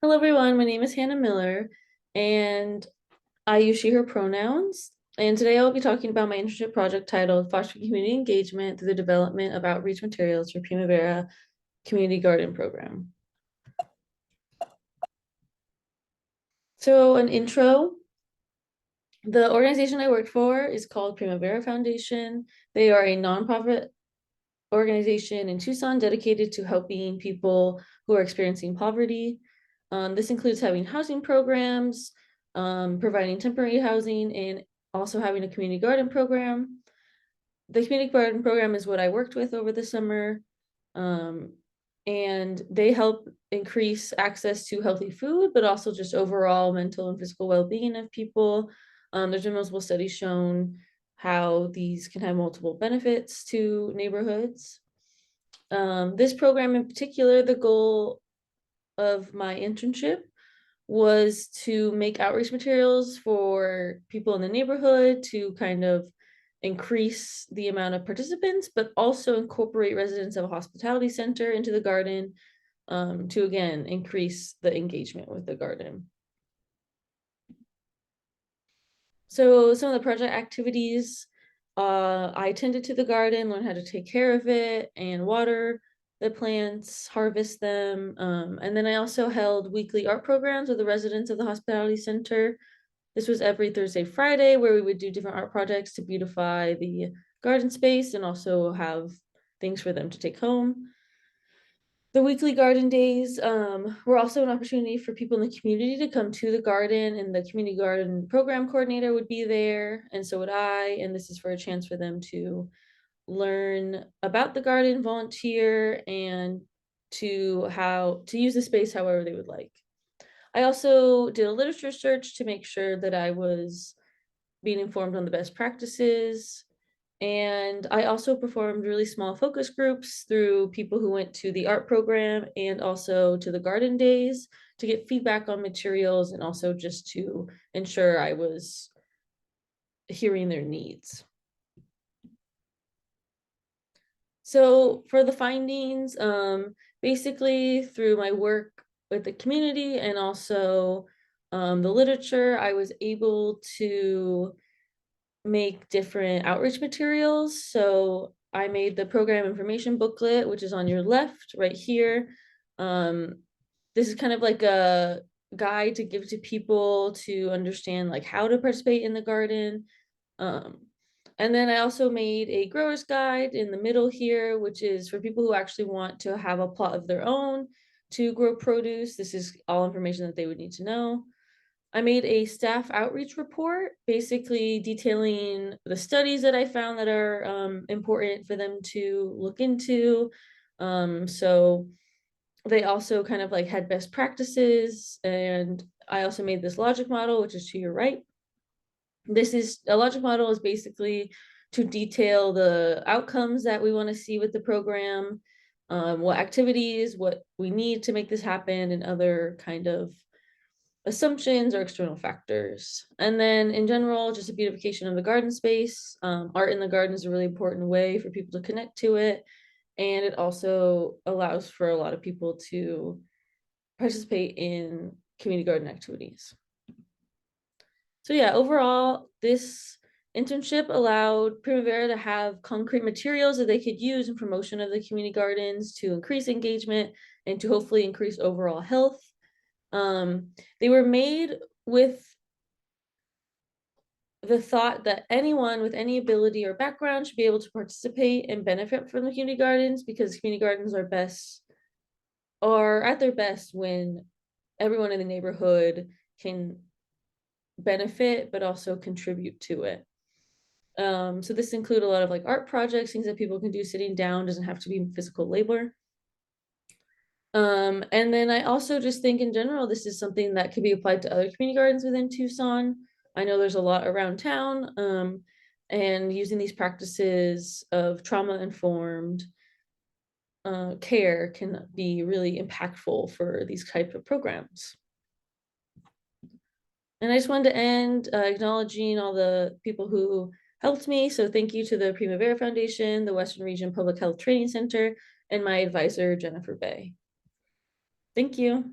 Hello, everyone. My name is Hannah Miller, and I use she, her pronouns. And today I will be talking about my internship project titled Fostering Community Engagement through the Development of Outreach Materials for Primavera Community Garden Program. So, an intro. The organization I work for is called Primavera Foundation. They are a nonprofit organization in Tucson dedicated to helping people who are experiencing poverty. This includes having housing programs, providing temporary housing, and also having a community garden program. The community garden program is what I worked with over the summer, um, and they help increase access to healthy food, but also just overall mental and physical well-being of people. There's been multiple studies shown how these can have multiple benefits to neighborhoods. This program in particular, the goal of my internship was to make outreach materials for people in the neighborhood to kind of increase the amount of participants, but also incorporate residents of a hospitality center into the garden to again increase the engagement with the garden. So some of the project activities, I tended to the garden, learned how to take care of it and water the plants, harvest them. And then I also held weekly art programs with the residents of the hospitality center. This was every Thursday, Friday, where we would do different art projects to beautify the garden space and also have things for them to take home. The weekly garden days were also an opportunity for people in the community to come to the garden, and the community garden program coordinator would be there, and so would I. And this is for a chance for them to learn about the garden, volunteer, and to how to use the space however they would like. I also did a literature search to make sure that I was being informed on the best practices. And I also performed really small focus groups through people who went to the art program and also to the garden days to get feedback on materials and also just to ensure I was hearing their needs. So for the findings, basically through my work with the community and also the literature, I was able to make different outreach materials. So I made the program information booklet, which is on your left right here. This is kind of like a guide to give to people to understand like how to participate in the garden. Um, and then I also made a grower's guide in the middle here, which is for people who actually want to have a plot of their own to grow produce. This is all information that they would need to know. I made a staff outreach report, basically detailing the studies that I found that are important for them to look into. So they also kind of like had best practices, and I also made this logic model, which is to your right. This is a logic model is basically to detail the outcomes that we want to see with the program, what activities, what we need to make this happen, and other kind of assumptions or external factors. And then in general, just a beautification of the garden space. Art in the garden is a really important way for people to connect to it. And it also allows for a lot of people to participate in community garden activities. So yeah, overall, this internship allowed Primavera to have concrete materials that they could use in promotion of the community gardens to increase engagement and to hopefully increase overall health. They were made with the thought that anyone with any ability or background should be able to participate and benefit from the community gardens, because community gardens are at their best when everyone in the neighborhood can benefit but also contribute to it. So this include a lot of like art projects, things that people can do sitting down, doesn't have to be physical labor. And then I also just think in general, this is something that could be applied to other community gardens within Tucson. I know there's a lot around town, and using these practices of trauma-informed care can be really impactful for these type of programs. And I just wanted to end acknowledging all the people who helped me. So thank you to the Primavera Foundation, the Western Region Public Health Training Center, and my advisor, Jennifer Bay. Thank you.